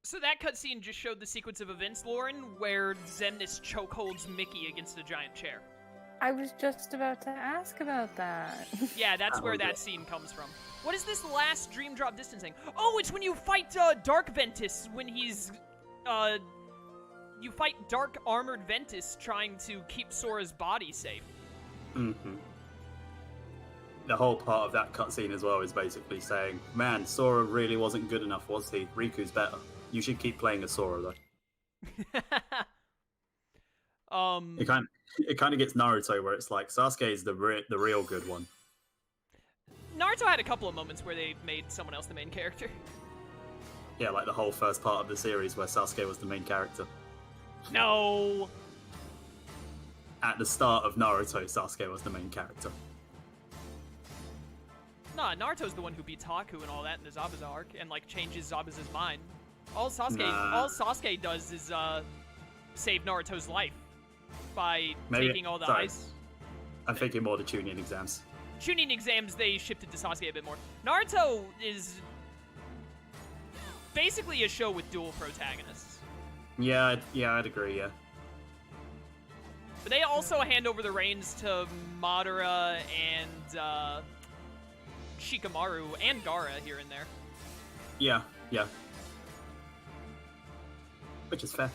So that cutscene just showed the sequence of events, Lauren, where Xemnas chokeholds Mickey against a giant chair. I was just about to ask about that. Yeah, that's where that scene comes from. What is this last dream drop distancing? Oh, it's when you fight Dark Ventus, when he's, you fight Dark Armored Ventus trying to keep Sora's body safe. Mm-hmm. The whole part of that cutscene as well is basically saying, man, Sora really wasn't good enough, was he? Riku's better. You should keep playing as Sora, though. It kind of gets Naruto, where it's like, Sasuke is the real good one. Naruto had a couple of moments where they made someone else the main character. Yeah, like the whole first part of the series where Sasuke was the main character. No! At the start of Naruto, Sasuke was the main character. Nah, Naruto's the one who beats Haku and all that in the Zabuza arc, and, like, changes Zabuza's mind. All Sasuke does is, save Naruto's life by taking all the ice. I'm thinking more the Chunin exams. Chunin exams, they shifted to Sasuke a bit more. Naruto is basically a show with dual protagonists. Yeah, I'd agree, yeah. But they also hand over the reins to Madara and, Shikamaru and Gaara here and there. Yeah. Which is fair.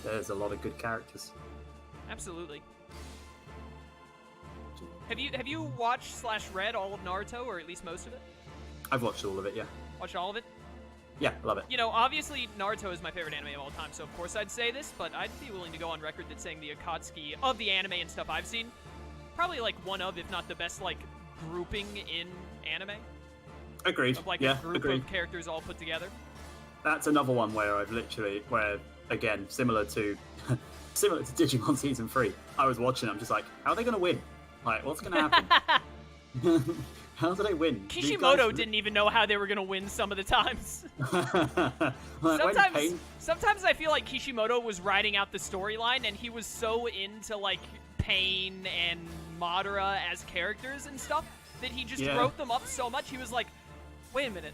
There's a lot of good characters. Absolutely. Have you watched/read all of Naruto, or at least most of it? I've watched all of it, yeah. Watched all of it? Yeah, love it. You know, obviously, Naruto is my favorite anime of all time, so of course I'd say this, but I'd be willing to go on record that saying the Akatsuki of the anime and stuff I've seen, probably, like, one of, if not the best, like, grouping in anime. Agreed. Of, like, yeah, a group of characters all put together. That's another one where again, similar to Digimon Season 3, I was watching, I'm just like, how are they going to win? Like, what's going to happen? How do they win? Kishimoto didn't even know how they were going to win some of the times. Sometimes I feel like Kishimoto was writing out the storyline, and he was so into, like, Pain and Madara as characters and stuff that he just wrote them up so much, he was like, wait a minute,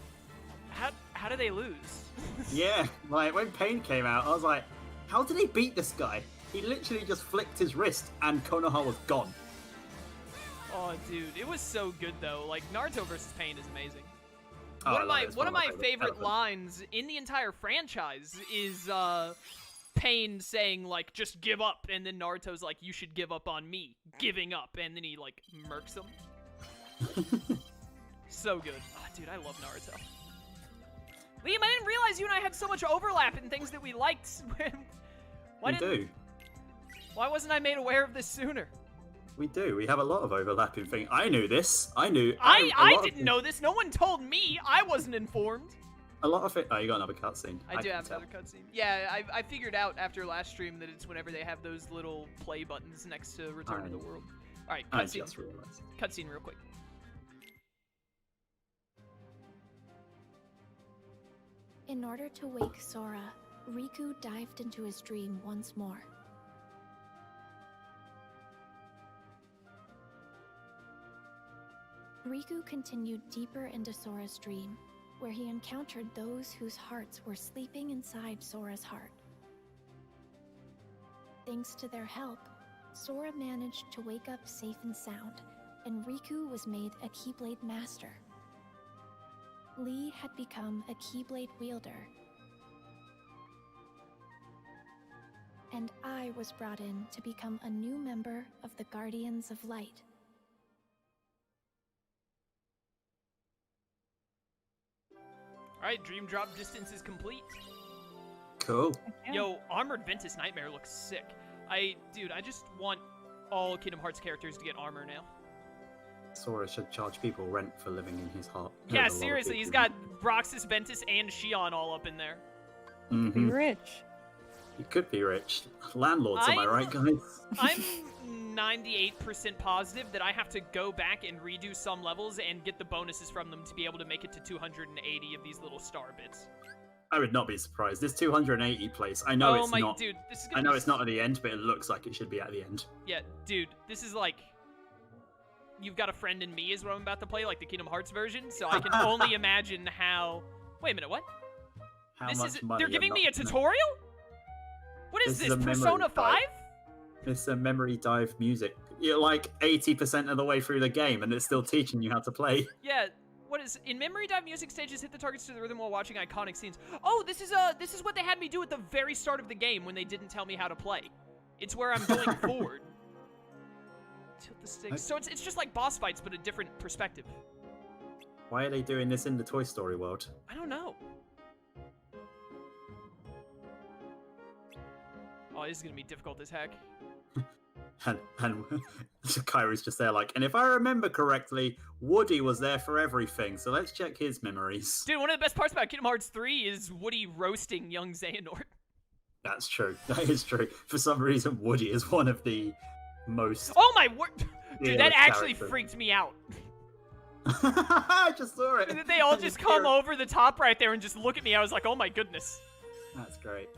how do they lose? Yeah, like, when Pain came out, I was like, how did he beat this guy? He literally just flicked his wrist, and Konoha was gone. Oh, dude, it was so good, though. Like, Naruto vs. Pain is amazing. Oh, One of my favorite lines in the entire franchise is, Pain saying, like, just give up, and then Naruto's like, you should give up on me, giving up, and then he, like, murks him. So good. Oh, dude, I love Naruto. Liam, I didn't realize you and I had so much overlap in things that we liked. Why wasn't I made aware of this sooner? We do. We have a lot of overlapping things. I knew this. I didn't know this. No one told me. I wasn't informed. A lot of it. Oh, you got another cutscene. I do have another cutscene. Yeah, I figured out after last stream that it's whenever they have those little play buttons next to Return to the World. All right, cutscene. I just realized. Cutscene real quick. In order to wake Sora, Riku dived into his dream once more. Riku continued deeper into Sora's dream, where he encountered those whose hearts were sleeping inside Sora's heart. Thanks to their help, Sora managed to wake up safe and sound, and Riku was made a Keyblade Master. Lee had become a Keyblade wielder, and I was brought in to become a new member of the Guardians of Light. Alright, dream drop distance is complete. Cool. Yo, Armored Ventus Nightmare looks sick. I just want all Kingdom Hearts characters to get armor now. Sora should charge people rent for living in his heart. Yeah, seriously, he's got Roxas, Ventus, and Shion all up in there. Be rich. He could be rich. Landlords, am I right, guys? I'm 98% positive that I have to go back and redo some levels and get the bonuses from them to be able to make it to 280 of these little star bits. I would not be surprised. This 280 place, I know it's not. Dude, this is I know it's not at the end, but it looks like it should be at the end. Yeah, dude, this is like You've Got a Friend in Me is what I'm about to play, like the Kingdom Hearts version. So I can only imagine how. Wait a minute, what? how This much is money. they're I'm giving not me a gonna- tutorial? What is This is this? a memory Persona 5? dive. It's a memory dive music. You're like 80% of the way through the game, and it's still teaching you how to play. Yeah. What is in memory dive music stages? Hit the targets to the rhythm while watching iconic scenes. Oh, this is what they had me do at the very start of the game when they didn't tell me how to play. It's where I'm going forward. Tilt the sticks. So it's just like boss fights, but a different perspective. Why are they doing this in the Toy Story world? I don't know. Oh, this is gonna be difficult as heck. And Kairo's just there like, and if I remember correctly, Woody was there for everything, so let's check his memories. Dude, one of the best parts about Kingdom Hearts 3 is Woody roasting young Xehanort. That's true. That is true. For some reason, Woody is one of the most... Oh my word! Dude, that actually character. freaked me out. I just saw it. They all just come over the top right there and just look at me. I was like, oh my goodness. That's great.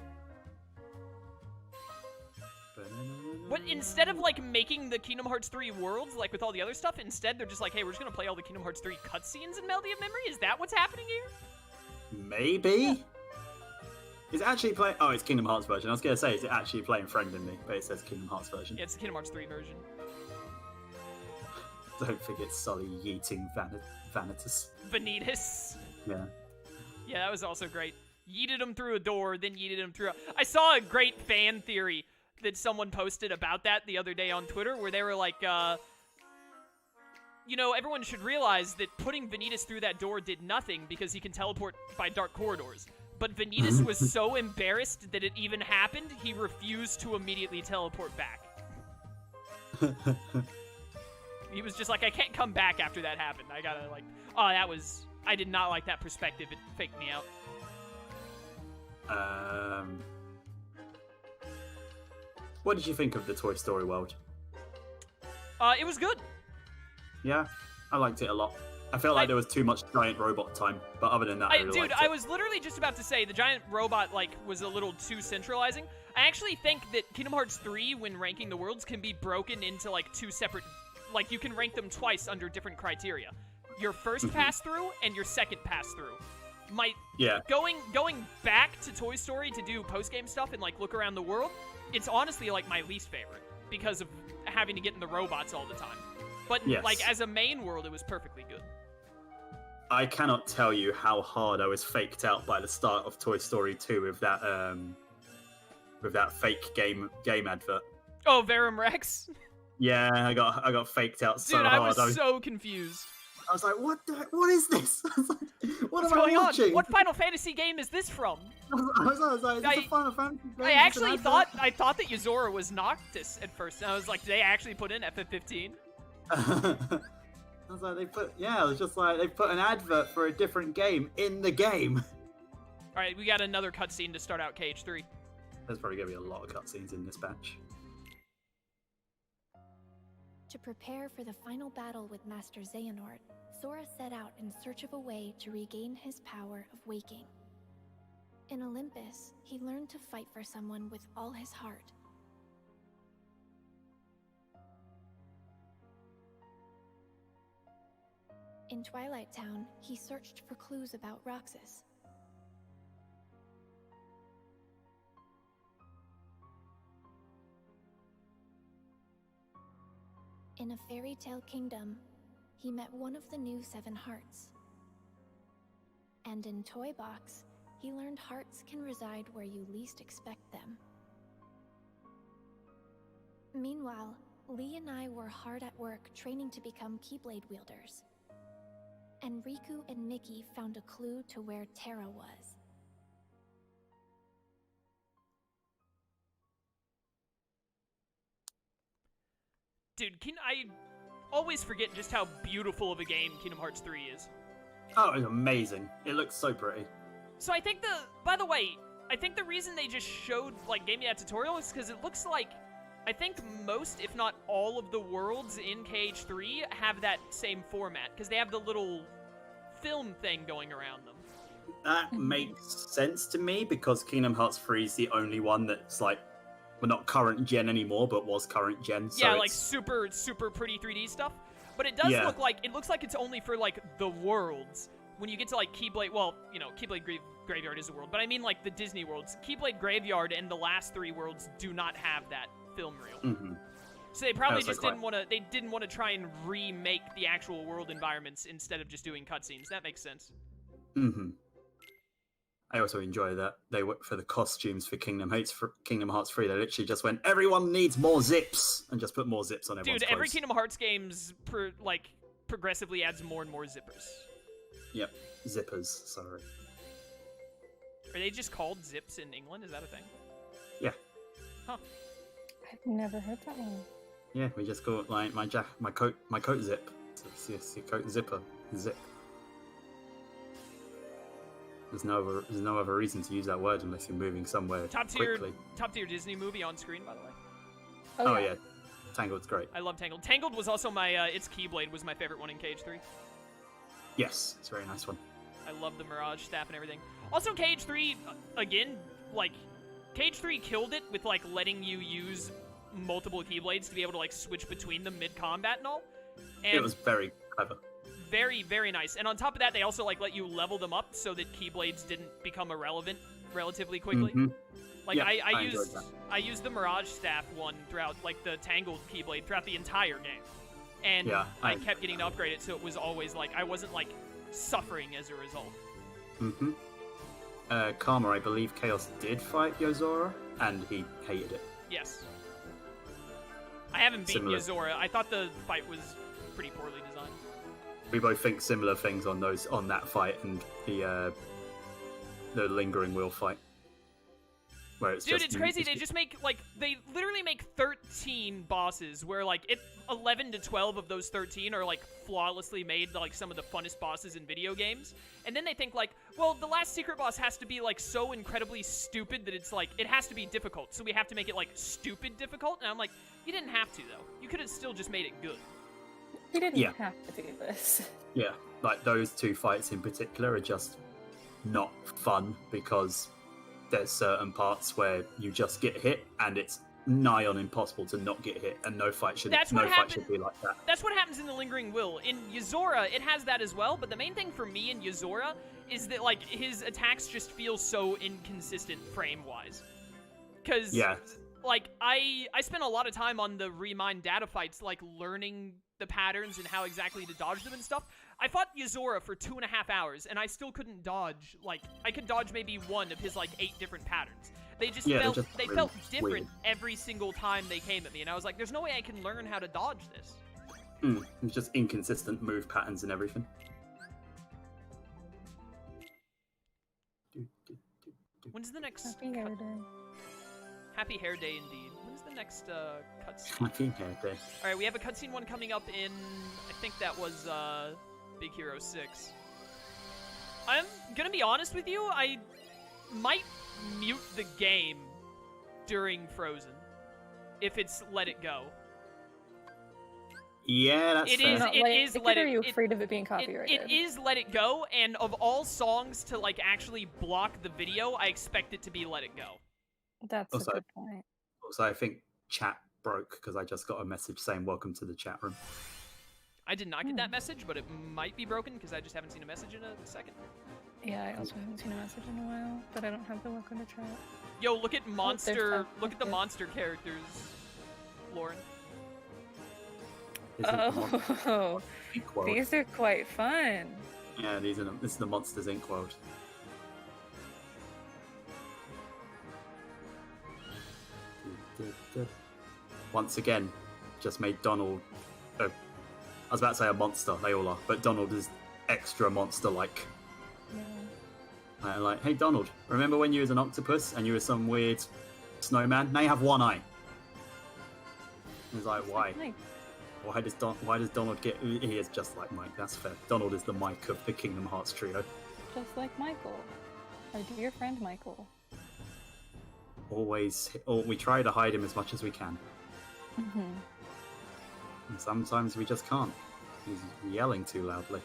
But instead of, like, making the Kingdom Hearts 3 worlds, like, with all the other stuff, instead they're just like, hey, we're just gonna play all the Kingdom Hearts 3 cutscenes in Melody of Memory? Is that what's happening here? Maybe? Is it actually playing... Oh, it's Kingdom Hearts version. I was going to say, is it actually playing Friend in Me? But it says Kingdom Hearts version. Yeah, it's the Kingdom Hearts 3 version. Don't forget Sully yeeting Vanitas. Vanitas. Yeah. Yeah, that was also great. Yeeted him through a door, then yeeted him through I saw a great fan theory that someone posted about that the other day on Twitter, where they were like, you know, everyone should realize that putting Vanitas through that door did nothing because he can teleport by dark corridors. But Vanitas was so embarrassed that it even happened, he refused to immediately teleport back. He was just like, I can't come back after that happened. I gotta, like, oh, that was, I did not like that perspective. It faked me out. What did you think of the Toy Story world? It was good. Yeah, I liked it a lot. I felt like there was too much giant robot time, but other than that, I really liked it. I was literally just about to say the giant robot, like, was a little too centralizing. I actually think that Kingdom Hearts 3, when ranking the worlds, can be broken into, like, two separate, like, you can rank them twice under different criteria. Your first pass through and your second pass through. Going back to Toy Story to do post-game stuff and, like, look around the world, it's honestly, like, my least favorite because of having to get in the robots all the time. But, like, as a main world, it was perfectly good. I cannot tell you how hard I was faked out by the start of Toy Story 2 with that fake game advert. Oh, Verum Rex? Yeah, I got faked out so hard. Dude, I was so confused. I was like, what is this? What's going on? What Final Fantasy game is this from? I was like, is this a Final Fantasy game? I actually thought that Yuzora was Noctis at first, and I was like, did they actually put in FF15? I was like, it was just like, they put an advert for a different game in the game. Alright, we got another cutscene to start out KH3. There's probably going to be a lot of cutscenes in this batch. To prepare for the final battle with Master Xehanort, Sora set out in search of a way to regain his power of waking. In Olympus, he learned to fight for someone with all his heart. In Twilight Town, he searched for clues about Roxas. In a fairy tale kingdom, he met one of the new 7 hearts. And in Toy Box, he learned hearts can reside where you least expect them. Meanwhile, Lee and I were hard at work training to become Keyblade wielders. And Riku and Mickey found a clue to where Terra was. Dude, I always forget just how beautiful of a game Kingdom Hearts 3 is. Oh, it's amazing. It looks so pretty. So I think by the way, I think the reason they just showed, like, gave me that tutorial is because it looks like, I think most, if not all of the worlds in KH3 have that same format, because they have the little film thing going around them. That makes sense to me, because Kingdom Hearts 3 is the only one that's, like, well, not current gen anymore, but was current gen. So yeah, like super pretty 3D stuff. But it does look like, it looks like it's only for, like, the worlds. when you get to like Keyblade, well, you know, Keyblade Graveyard is a world, but I mean like the Disney worlds. Keyblade Graveyard and the last 3 worlds do not have that film reel. Mm-hmm. So they probably just didn't want to. They didn't want to try and remake the actual world environments instead of just doing cutscenes. That makes sense. Mm-hmm. I also enjoy that they went for the costumes for Kingdom Hearts 3. They literally just went, everyone needs more zips, and just put more zips on everyone's Dude, clothes. every Kingdom Hearts game's progressively adds more and more zippers. Yep, zippers. Sorry. Are they just called zips in England? Is that a thing? Yeah. Huh. I've never heard that one. Yeah, we just call it like my coat zip. So it's your coat zipper. Zip. There's no other reason to use that word unless you're moving somewhere quickly. Top tier Disney movie on screen, by the way. Oh yeah. Tangled's great. I love Tangled. Tangled was also my its Keyblade was my favorite one in KH3. Yes, it's a very nice one. I love the Mirage staff and everything. Also, KH3 again, like KH3 killed it with like letting you use multiple Keyblades to be able to like switch between them mid-combat and all. And it was very clever. Very, very nice. And on top of that, they also like let you level them up so that Keyblades didn't become irrelevant relatively quickly. Mm-hmm. Like yeah, I used the Mirage staff one throughout like the Tangled Keyblade throughout the entire game. And yeah, I kept getting to upgrade it, so it was always like I wasn't like suffering as a result. Mm-hmm. Karma, I believe Chaos did fight Yozora, and he hated it. Yes. I haven't beaten Yozora. I thought the fight was pretty poorly designed. We both think similar things on that fight and the lingering wheel fight. Where it's Dude, it's crazy. They just make they literally make 13 bosses where 11 to 12 of those 13 are flawlessly made, some of the funnest bosses in video games. And then they think well, the last secret boss has to be so incredibly stupid that it's it has to be difficult. So we have to make it stupid difficult. And I'm like, you didn't have to though. You could have still just made it good. You didn't have to do this. Yeah, those 2 fights in particular are just not fun because there's certain parts where you just get hit and it's nigh on impossible to not get hit, and no fight should be like that. That's what happens in the Lingering Will. In Yozora, it has that as well, but the main thing for me in Yozora is that his attacks just feel so inconsistent frame-wise. Because I spent a lot of time on the Remind data fights, learning the patterns and how exactly to dodge them and stuff. I fought Yozora for 2.5 hours, and I still couldn't dodge. I could dodge maybe one of his 8 different patterns. They just felt different weird. Every single time they came at me, and I was like, "There's no way I can learn how to dodge this." It's just inconsistent move patterns and everything. When's the next? Happy Hair Day. Happy Hair Day, indeed. When's the next cutscene? Happy Hair Day. All right, we have a cutscene one coming up in. I think that was Big Hero 6. I'm gonna be honest with you. I might mute the game during Frozen if it's Let It Go. Yeah, that's fair. It is Let It Go. Are you afraid of it being copyrighted? It is Let It Go, and of all songs to actually block the video, I expect it to be Let It Go. That's a good point. Also, I think chat broke because I just got a message saying welcome to the chat room. I did not get that message, but it might be broken because I just haven't seen a message in a second. Yeah, I also haven't seen a message in a while, but I don't have the welcome to chat. Yo, look at monster. Look at the monster characters, Lauren. Oh, these are quite fun. Yeah, this is the Monsters Inc. world. Once again, just made Donald. I was about to say a monster. They all are, but Donald is extra monster-like. Yeah. Hey Donald, remember when you was an octopus and you were some weird snowman? Now you have one eye. He's like, why? Why does Donald get? He is just like Mike. That's fair. Donald is the Mike of the Kingdom Hearts trio. Just like Michael, our dear friend Michael. We try to hide him as much as we can. Mm-hmm. And sometimes we just can't. He's yelling too loudly.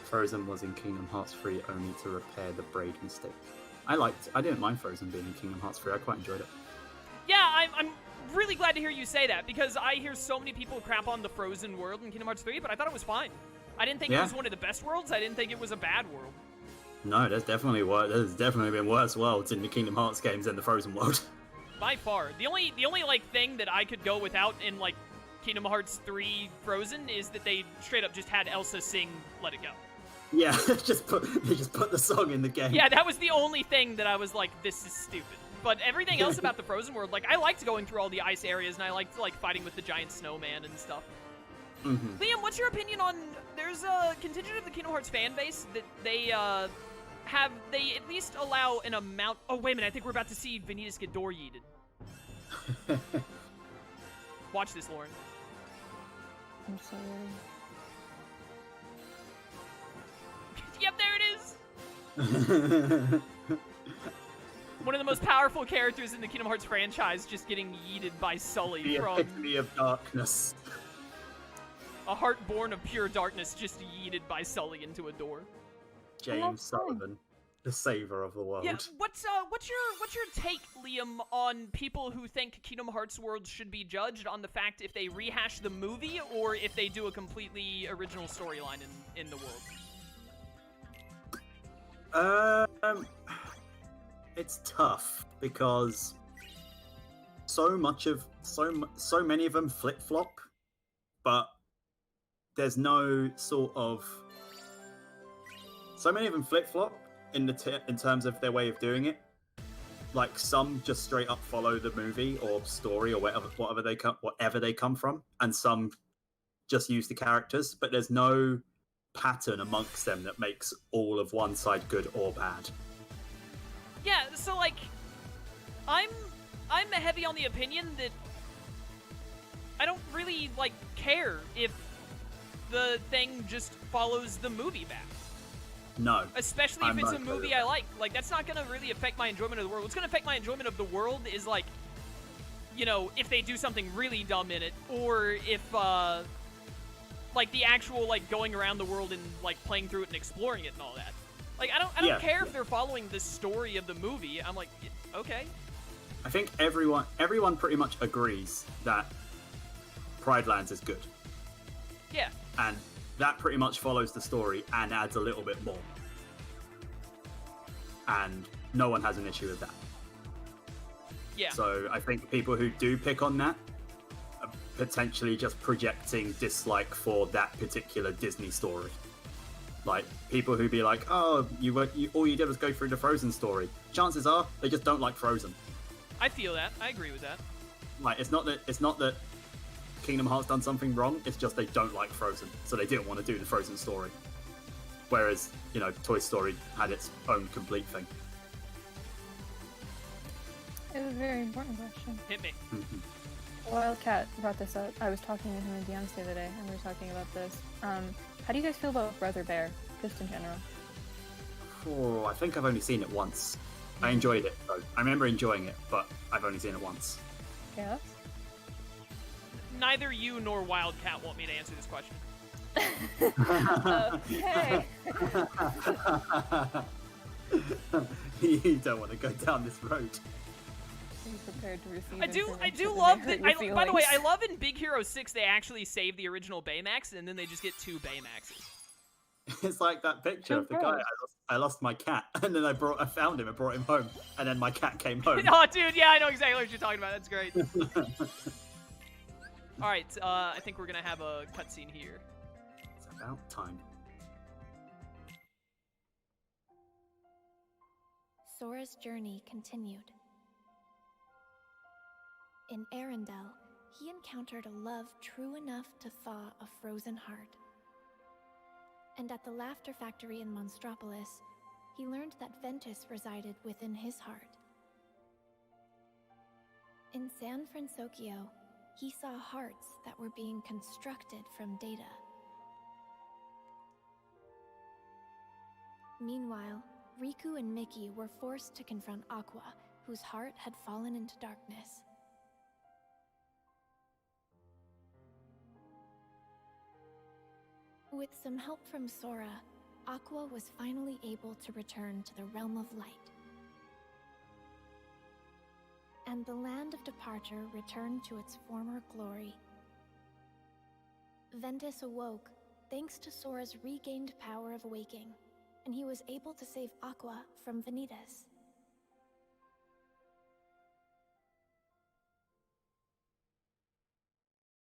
Frozen was in Kingdom Hearts 3 only to repair the braid mistake. I didn't mind Frozen being in Kingdom Hearts 3. I quite enjoyed it. Yeah, I'm really glad to hear you say that, because I hear so many people crap on the frozen world in Kingdom Hearts 3, but I thought it was fine. I didn't think it was one of the best worlds. I didn't think it was a bad world. No, there's definitely been worse worlds in the Kingdom Hearts games than the Frozen world. By far. The only like thing that I could go without in like Kingdom Hearts 3 Frozen is that they straight up just had Elsa sing Let It Go. Yeah, they just put the song in the game. Yeah, that was the only thing that I was like, this is stupid. But everything else about the Frozen world, like, I liked going through all the ice areas, and I liked, like, fighting with the giant snowman and stuff. Mm-hmm. Liam, what's your opinion on... There's a contingent of the Kingdom Hearts fan base that they at least allow an amount... Oh, wait a minute, I think we're about to see Vanitas get door yeeted. Watch this, Lauren. I'm sorry. Yep, there it is! One of the most powerful characters in the Kingdom Hearts franchise just getting yeeted by Sully the from... epitome of darkness. A heart born of pure darkness just yeeted by Sully into a door. James Sullivan, the savior of the world. Yeah, what's your take, Liam, on people who think Kingdom Hearts worlds should be judged on the fact if they rehash the movie or if they do a completely original storyline in the world? It's tough because so many of them flip-flop, but there's no sort of... So many of them flip-flop in terms of their way of doing it. Like, some just straight up follow the movie or story or whatever they come from, and some just use the characters, but there's no pattern amongst them that makes all of one side good or bad. Yeah, so like, I'm heavy on the opinion that I don't really like care if the thing just follows the movie back. No. Especially if it's a movie I like. Like, that's not gonna really affect my enjoyment of the world. What's gonna affect my enjoyment of the world is like, you know, if they do something really dumb in it, or if like the actual like going around the world and like playing through it and exploring it and all that. Like, I don't care if they're following the story of the movie. I'm like, okay. I think everyone pretty much agrees that Pride Lands is good. Yeah. And that pretty much follows the story and adds a little bit more. And no one has an issue with that. Yeah. So I think people who do pick on that are potentially just projecting dislike for that particular Disney story. Like, people who be like, oh, all you did was go through the Frozen story. Chances are, they just don't like Frozen. I feel that. I agree with that. Like, it's not that Kingdom Hearts done something wrong, it's just they don't like Frozen, so they didn't want to do the Frozen story. Whereas, you know, Toy Story had its own complete thing. It was a very important question. Hit me. Wildcat brought this up. I was talking to him and Deontay the other day, and we were talking about this. How do you guys feel about Brother Bear, just in general? Oh, I think I've only seen it once. I enjoyed it, though. I remember enjoying it, but I've only seen it once. Chaos? Neither you nor Wildcat want me to answer this question. Okay. You don't want to go down this road. Be prepared to receive I do information love that that. may hurt your By the way, I feelings. love in Big Hero 6 they actually save the original Baymax and then they just get 2 Baymaxes. It's like that picture of the guy. I lost my cat, and then I found him and brought him home, and then my cat came home. Oh, dude, yeah, I know exactly what you're talking about. That's great. All right, I think we're gonna have a cutscene here. It's about time. Sora's journey continued. In Arendelle, he encountered a love true enough to thaw a frozen heart. And at the Laughter Factory in Monstropolis, he learned that Ventus resided within his heart. In San Francisco, he saw hearts that were being constructed from data. Meanwhile, Riku and Mickey were forced to confront Aqua, whose heart had fallen into darkness. With some help from Sora, Aqua was finally able to return to the realm of light. and the land of departure returned to its former glory. Ventus awoke thanks to Sora's regained power of waking, and he was able to save Aqua from Vanitas.